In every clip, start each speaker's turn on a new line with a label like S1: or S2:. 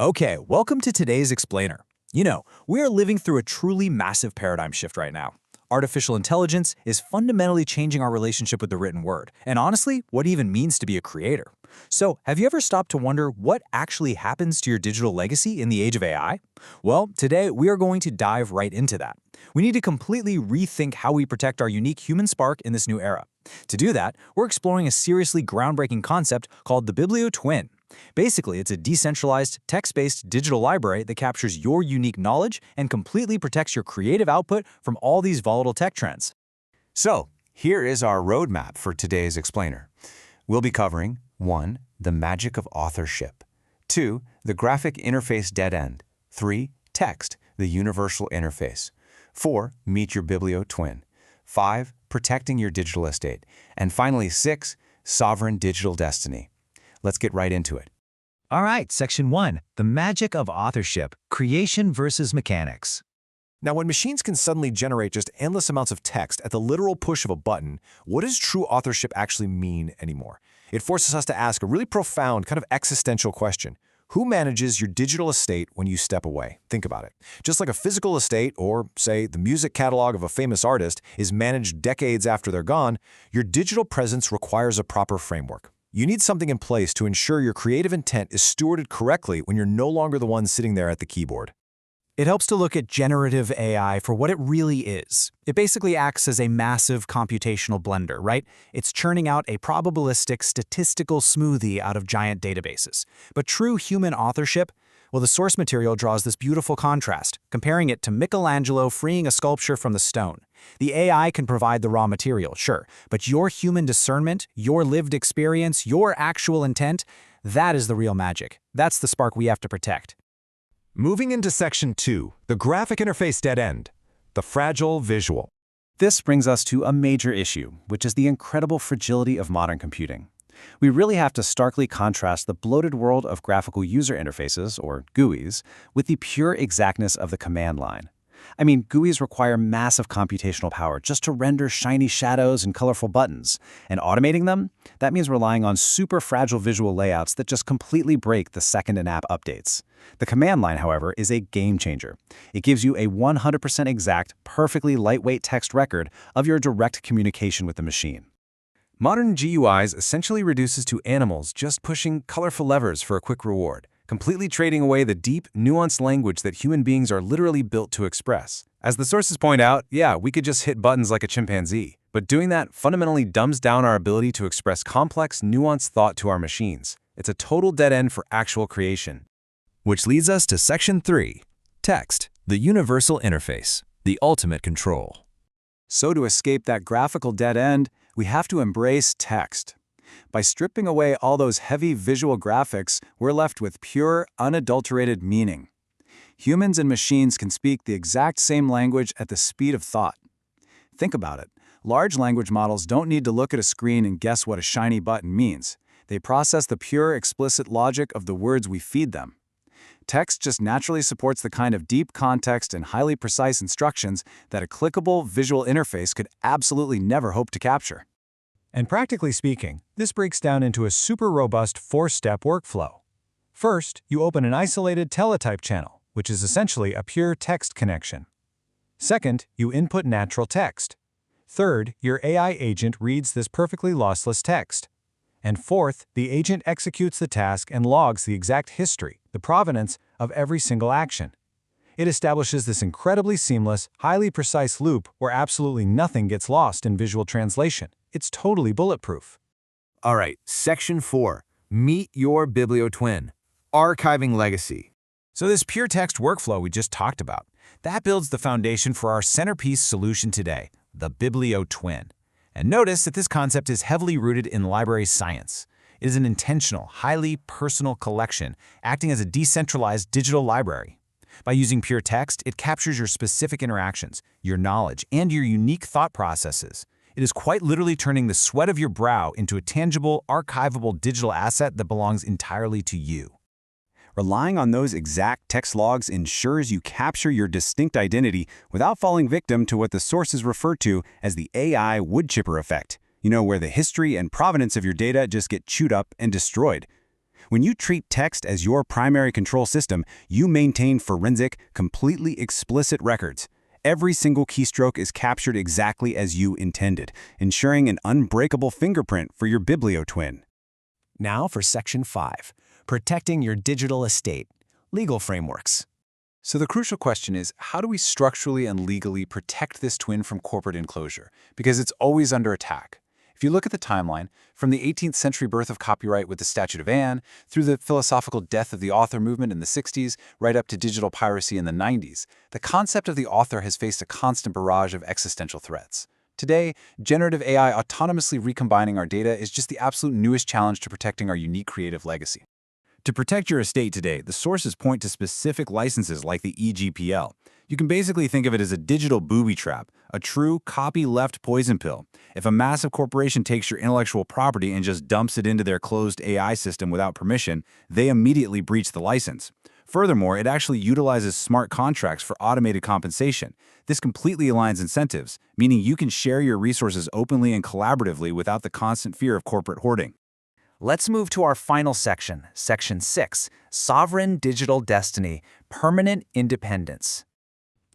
S1: Okay, welcome to today's explainer. We are living through a truly massive paradigm shift right now. Artificial intelligence is fundamentally changing our relationship with the written word, and honestly, what it even means to be a creator. So, have you ever stopped to wonder what actually happens to your digital legacy in the age of AI? Well, today we are going to dive right into that. We need to completely rethink how we protect our unique human spark in this new era. To do that, we're exploring a seriously groundbreaking concept called the Biblio Twin. Basically, it's a decentralized, text-based digital library that captures your unique knowledge and completely protects your creative output from all these volatile tech trends.
S2: So, here is our roadmap for today's explainer. We'll be covering 1. The magic of authorship. 2. The graphic interface dead end. 3. Text, the universal interface. 4. Meet your Biblio Twin. 5. Protecting your digital estate. And finally, 6. Sovereign digital destiny. Let's get right into it.
S3: All right, Section 1, the magic of authorship, creation versus mechanics.
S4: Now, when machines can suddenly generate just endless amounts of text at the literal push of a button, what does true authorship actually mean anymore? It forces us to ask a really profound, kind of existential question. Who manages your digital estate when you step away? Think about it. Just like a physical estate, or, say, the music catalog of a famous artist is managed decades after they're gone, your digital presence requires a proper framework. You need something in place to ensure your creative intent is stewarded correctly when you're no longer the one sitting there at the keyboard.
S1: It helps to look at generative AI for what it really is. It basically acts as a massive computational blender, right? It's churning out a probabilistic statistical smoothie out of giant databases. But true human authorship, well, the source material draws this beautiful contrast, comparing it to Michelangelo freeing a sculpture from the stone. The AI can provide the raw material, sure, but your human discernment, your lived experience, your actual intent, that is the real magic. That's the spark we have to protect.
S4: Moving into Section 2, the graphic interface dead end, the fragile visual.
S5: This brings us to a major issue, which is the incredible fragility of modern computing. We really have to starkly contrast the bloated world of graphical user interfaces, or GUIs, with the pure exactness of the command line. I mean, GUIs require massive computational power just to render shiny shadows and colorful buttons. And automating them? That means relying on super fragile visual layouts that just completely break the second an app updates. The command line, however, is a game changer. It gives you a 100% exact, perfectly lightweight text record of your direct communication with the machine.
S2: Modern GUIs essentially reduces to animals just pushing colorful levers for a quick reward, completely trading away the deep, nuanced language that human beings are literally built to express. As the sources point out, yeah, we could just hit buttons like a chimpanzee, but doing that fundamentally dumbs down our ability to express complex, nuanced thought to our machines. It's a total dead end for actual creation.
S6: Which leads us to Section 3, Text, the universal interface, the ultimate control.
S5: So to escape that graphical dead end, we have to embrace text. By stripping away all those heavy visual graphics, we're left with pure, unadulterated meaning. Humans and machines can speak the exact same language at the speed of thought. Think about it. Large language models don't need to look at a screen and guess what a shiny button means. They process the pure, explicit logic of the words we feed them. Text just naturally supports the kind of deep context and highly precise instructions that a clickable visual interface could absolutely never hope to capture.
S4: And practically speaking, this breaks down into a super robust 4-step workflow. First, you open an isolated teletype channel, which is essentially a pure text connection. Second, you input natural text. Third, your AI agent reads this perfectly lossless text. And fourth, the agent executes the task and logs the exact history, the provenance of every single action. It establishes this incredibly seamless, highly precise loop where absolutely nothing gets lost in visual translation. It's totally bulletproof.
S6: All right, Section 4, Meet your Biblio Twin, archiving legacy.
S1: So this pure text workflow we just talked about, that builds the foundation for our centerpiece solution today, the Biblio Twin. And notice that this concept is heavily rooted in library science. It is an intentional, highly personal collection, acting as a decentralized digital library. By using pure text, it captures your specific interactions, your knowledge, and your unique thought processes. It is quite literally turning the sweat of your brow into a tangible, archivable digital asset that belongs entirely to you.
S5: Relying on those exact text logs ensures you capture your distinct identity without falling victim to what the sources refer to as the AI wood chipper effect, where the history and provenance of your data just get chewed up and destroyed. When you treat text as your primary control system, you maintain forensic, completely explicit records. Every single keystroke is captured exactly as you intended, ensuring an unbreakable fingerprint for your Biblio Twin.
S3: Now for Section 5, protecting your digital estate, legal frameworks.
S1: So the crucial question is, how do we structurally and legally protect this twin from corporate enclosure? Because it's always under attack. If you look at the timeline, from the 18th century birth of copyright with the Statute of Anne, through the philosophical death of the author movement in the 60s, right up to digital piracy in the 90s, the concept of the author has faced a constant barrage of existential threats. Today, generative AI autonomously recombining our data is just the absolute newest challenge to protecting our unique creative legacy. To protect your estate today, the sources point to specific licenses like the EGPL. You can basically think of it as a digital booby trap, a true copyleft poison pill. If a massive corporation takes your intellectual property and just dumps it into their closed AI system without permission, they immediately breach the license. Furthermore, it actually utilizes smart contracts for automated compensation. This completely aligns incentives, meaning you can share your resources openly and collaboratively without the constant fear of corporate hoarding.
S3: Let's move to our final section, Section 6, Sovereign Digital Destiny, Permanent Independence.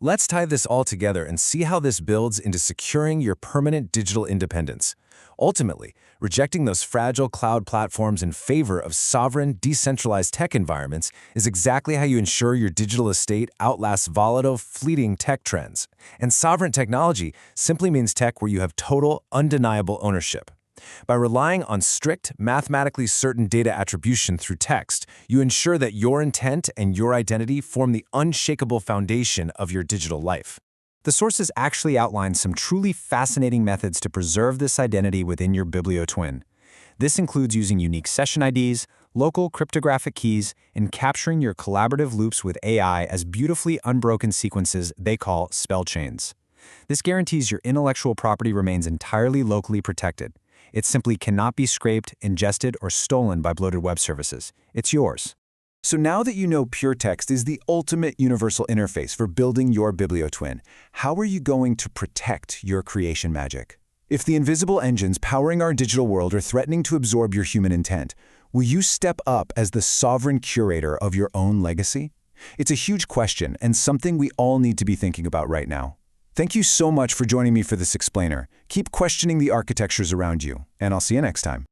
S6: Let's tie this all together and see how this builds into securing your permanent digital independence. Ultimately, rejecting those fragile cloud platforms in favor of sovereign, decentralized tech environments is exactly how you ensure your digital estate outlasts volatile, fleeting tech trends. And sovereign technology simply means tech where you have total, undeniable ownership. By relying on strict, mathematically certain data attribution through text, you ensure that your intent and your identity form the unshakable foundation of your digital life.
S1: The sources actually outline some truly fascinating methods to preserve this identity within your Biblio Twin. This includes using unique session IDs, local cryptographic keys, and capturing your collaborative loops with AI as beautifully unbroken sequences they call spell chains. This guarantees your intellectual property remains entirely locally protected. It simply cannot be scraped, ingested, or stolen by bloated web services. It's yours.
S5: So now that you know Pure Text is the ultimate universal interface for building your Biblio Twin, how are you going to protect your creation magic? If the invisible engines powering our digital world are threatening to absorb your human intent, will you step up as the sovereign curator of your own legacy? It's a huge question and something we all need to be thinking about right now. Thank you so much for joining me for this explainer. Keep questioning the architectures around you, and I'll see you next time.